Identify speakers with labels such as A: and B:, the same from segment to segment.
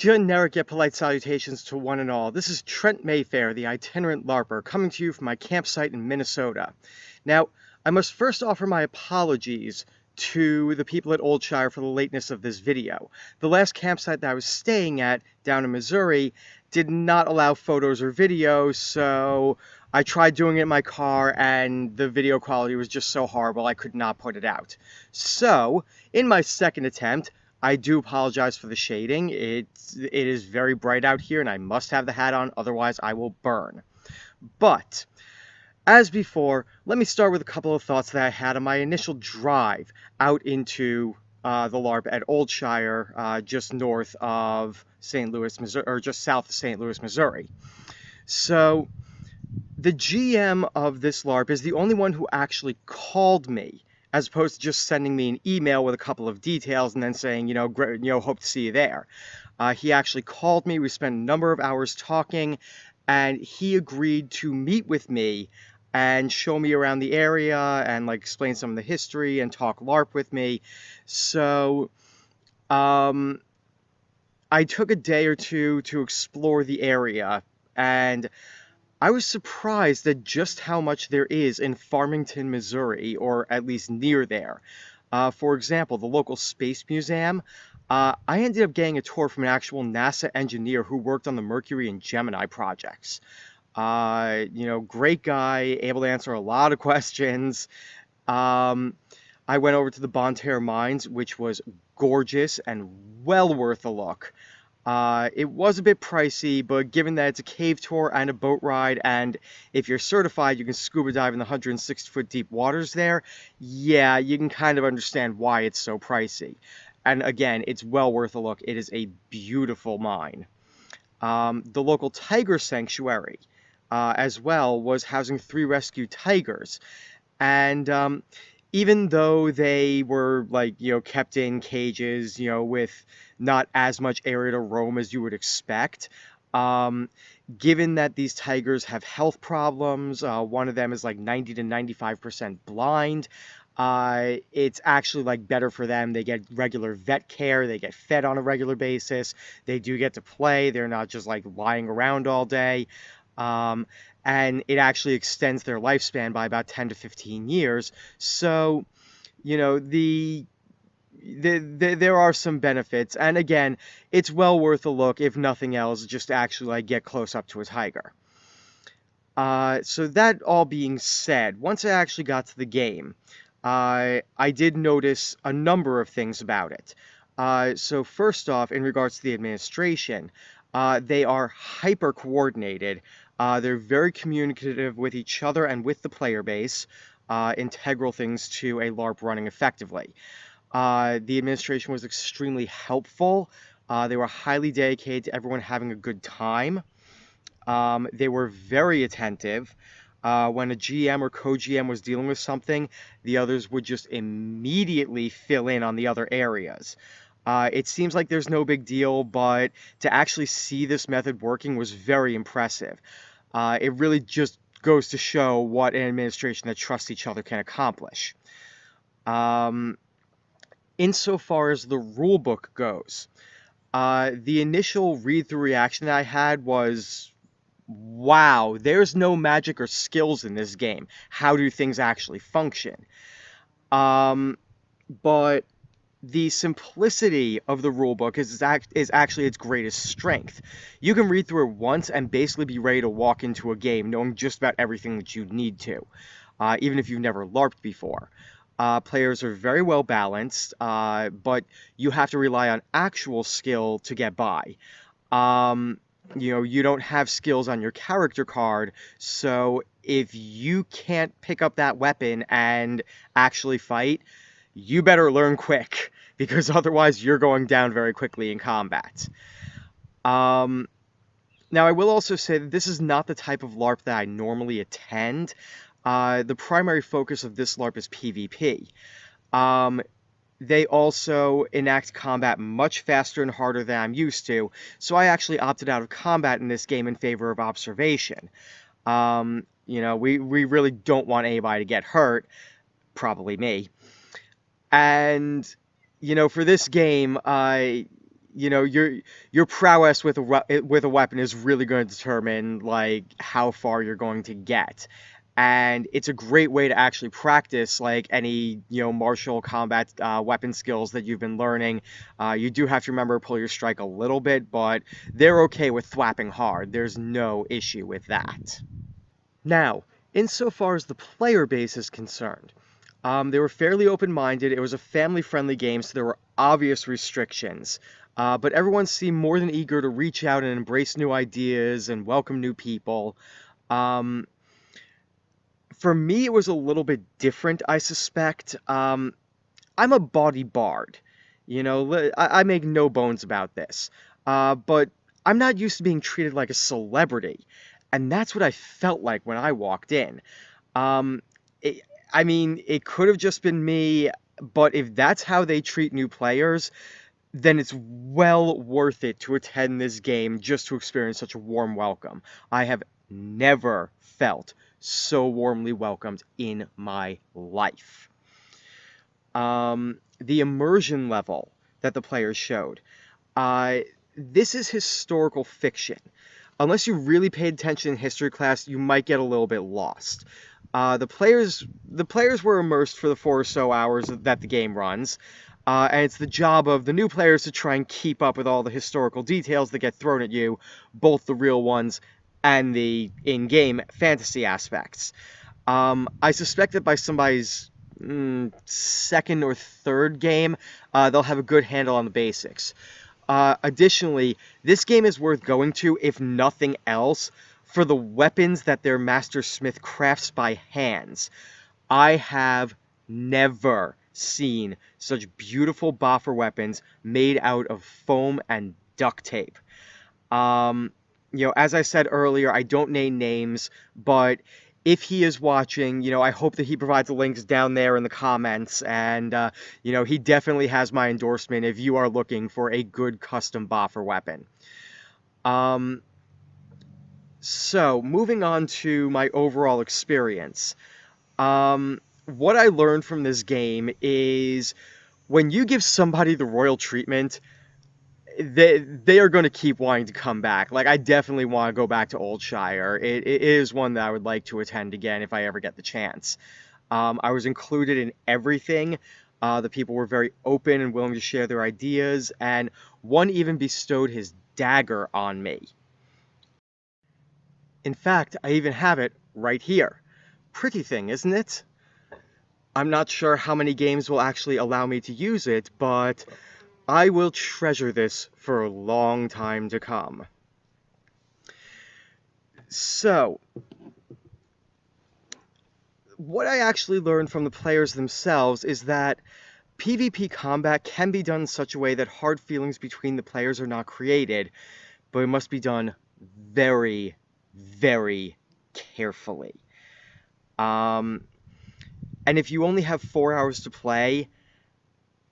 A: Generic yet polite salutations to one and all. This is Trent Mayfair, the itinerant LARPer, coming to you from my campsite in Minnesota. Now, I must first offer my apologies to the people at Olde, Shire for the lateness of this video. The last campsite that I was staying at, down in Missouri, did not allow photos or video, so I tried doing it in my car, and the video quality was just so horrible I could not put it out. So, in my second attempt, I do apologize for the shading. It is very bright out here, and I must have the hat on, otherwise I will burn. But, as before, let me start with a couple of thoughts that I had on my initial drive out into the LARP at Olde, Shire, just north of St. Louis, Missouri, or just south of St. Louis, Missouri. So, the GM of this LARP is the only one who actually called me, as opposed to just sending me an email with a couple of details and then saying, hope to see you there. He actually called me. We spent a number of hours talking, and he agreed to meet with me and show me around the area and explain some of the history and talk LARP with me. So I took a day or two to explore the area, and I was surprised at just how much there is in Farmington, Missouri, or at least near there. For example, the local space museum, I ended up getting a tour from an actual NASA engineer who worked on the Mercury and Gemini projects. Great guy, able to answer a lot of questions. I went over to the Bonne Terre Mines, which was gorgeous and well worth a look. It was a bit pricey, but given that it's a cave tour and a boat ride, and if you're certified, you can scuba dive in the 160-foot deep waters there, yeah, you can kind of understand why it's so pricey. And again, it's well worth a look. It is a beautiful mine. The local tiger sanctuary, as well, was housing 3 rescued tigers. And even though they were kept in cages, with not as much area to roam as you would expect, given that these tigers have health problems, one of them is 90 to 95% blind. It's actually better for them. They get regular vet care. They get fed on a regular basis. They do get to play. They're not just lying around all day. And it actually extends their lifespan by about 10 to 15 years. So, there are some benefits. And again, it's well worth a look, if nothing else, just to actually get close up to a tiger. So that all being said, once I actually got to the game, I did notice a number of things about it. So first off, in regards to the administration, they are hyper coordinated. They're very communicative with each other and with the player base, integral things to a LARP running effectively. The administration was extremely helpful. They were highly dedicated to everyone having a good time. They were very attentive. When a GM or co-GM was dealing with something, the others would just immediately fill in on the other areas. It seems like there's no big deal, but to actually see this method working was very impressive. It really just goes to show what an administration that trusts each other can accomplish. Insofar as the rulebook goes, the initial read-through reaction that I had was, wow, there's no magic or skills in this game. How do things actually function? But the simplicity of the rulebook is actually its greatest strength. You can read through it once and basically be ready to walk into a game knowing just about everything that you need to, even if you've never LARPed before. Players are very well balanced, but you have to rely on actual skill to get by. You don't have skills on your character card, so if you can't pick up that weapon and actually fight, you better learn quick, because otherwise you're going down very quickly in combat. Now, I will also say that this is not the type of LARP that I normally attend. The primary focus of this LARP is PvP. They also enact combat much faster and harder than I'm used to, so I actually opted out of combat in this game in favor of observation. We really don't want anybody to get hurt, probably me. And, for this game, your prowess with with a weapon is really going to determine like how far you're going to get. And it's a great way to actually practice like any martial combat weapon skills that you've been learning. You do have to remember to pull your strike a little bit, but they're okay with thwapping hard. There's no issue with that. Now, insofar as the player base is concerned, they were fairly open-minded. It was a family-friendly game, so there were obvious restrictions. But everyone seemed more than eager to reach out and embrace new ideas and welcome new people. Um, for me, it was a little bit different, I suspect. I'm a bawdy bard. I make no bones about this. But I'm not used to being treated like a celebrity. And that's what I felt like when I walked in. Um, it, I mean, it could have just been me, but if that's how they treat new players, then it's well worth it to attend this game just to experience such a warm welcome. I have never felt so warmly welcomed in my life. The immersion level that the players showed. Uh, this is historical fiction. Unless you really paid attention in history class, you might get a little bit lost. The players were immersed for the 4 or so hours that the game runs, and it's the job of the new players to try and keep up with all the historical details that get thrown at you, both the real ones and the in-game fantasy aspects. I suspect that by somebody's second or third game, they'll have a good handle on the basics. Additionally, this game is worth going to, if nothing else, for the weapons that their master smith crafts by hands. I have never seen such beautiful boffer weapons made out of foam and duct tape. As I said earlier, I don't name names, but if he is watching, I hope that he provides the links down there in the comments, and, he definitely has my endorsement if you are looking for a good custom boffer weapon. So, moving on to my overall experience. What I learned from this game is when you give somebody the royal treatment, they are going to keep wanting to come back. Like, I definitely want to go back to Old Shire. It is one that I would like to attend again if I ever get the chance. I was included in everything. The people were very open and willing to share their ideas, and one even bestowed his dagger on me. In fact, I even have it right here. Pretty thing, isn't it? I'm not sure how many games will actually allow me to use it, but I will treasure this for a long time to come. So, what I actually learned from the players themselves is that PvP combat can be done in such a way that hard feelings between the players are not created, but it must be done very, very carefully. And if you only have 4 hours to play,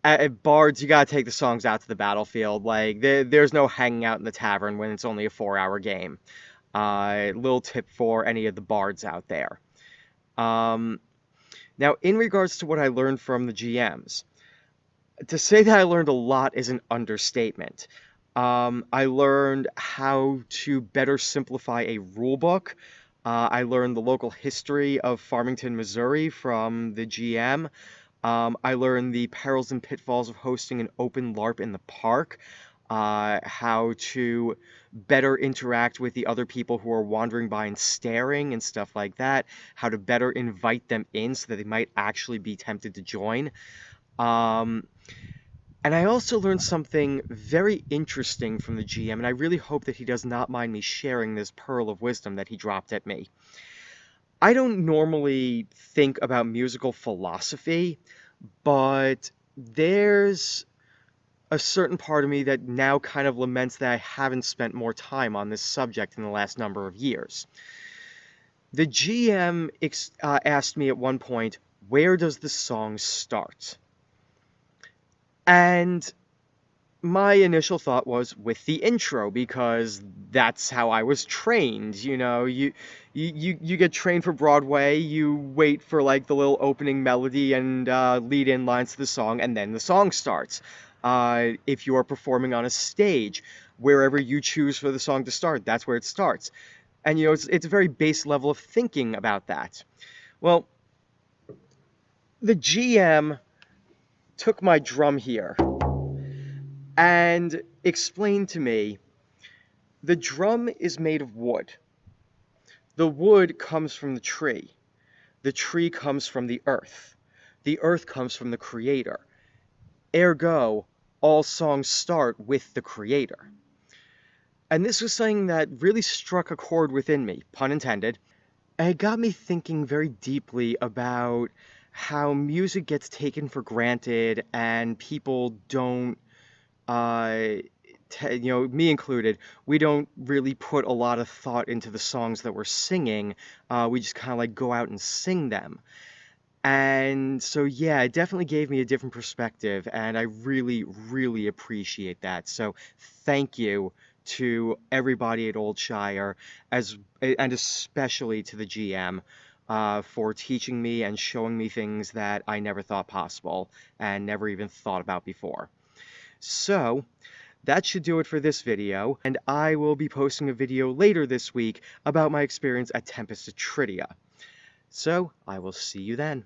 A: at Bards, you gotta take the songs out to the battlefield. Like, there's no hanging out in the tavern when it's only a 4-hour game. Little tip for any of the Bards out there. Now, in regards to what I learned from the GMs, to say that I learned a lot is an understatement. I learned how to better simplify a rulebook. I learned the local history of Farmington, Missouri from the GM. I learned the perils and pitfalls of hosting an open LARP in the park, how to better interact with the other people who are wandering by and staring and stuff like that, how to better invite them in so that they might actually be tempted to join. And I also learned something very interesting from the GM, and I really hope that he does not mind me sharing this pearl of wisdom that he dropped at me. I don't normally think about musical philosophy, but there's a certain part of me that now kind of laments that I haven't spent more time on this subject in the last number of years. The GM asked me at one point, where does the song start? And my initial thought was with the intro, because that's how I was trained. You get trained for Broadway, you wait for like the little opening melody and lead-in lines to the song, and then the song starts. If you're performing on a stage, wherever you choose for the song to start, that's where it starts. And it's a very base level of thinking about that. Well, the GM took my drum here and explained to me the drum is made of wood. The wood comes from the tree. The tree comes from the earth. The earth comes from the creator. Ergo, all songs start with the creator. And this was something that really struck a chord within me, pun intended, and it got me thinking very deeply about how music gets taken for granted and people don't, uh, me included, we don't really put a lot of thought into the songs that we're singing. We just kind of like go out and sing them. And so, yeah, it definitely gave me a different perspective, and I really, really appreciate that. So, thank you to everybody at Old Shire, and especially to the GM, for teaching me and showing me things that I never thought possible and never even thought about before. So, that should do it for this video, and I will be posting a video later this week about my experience at Tempest Atridia. So, I will see you then.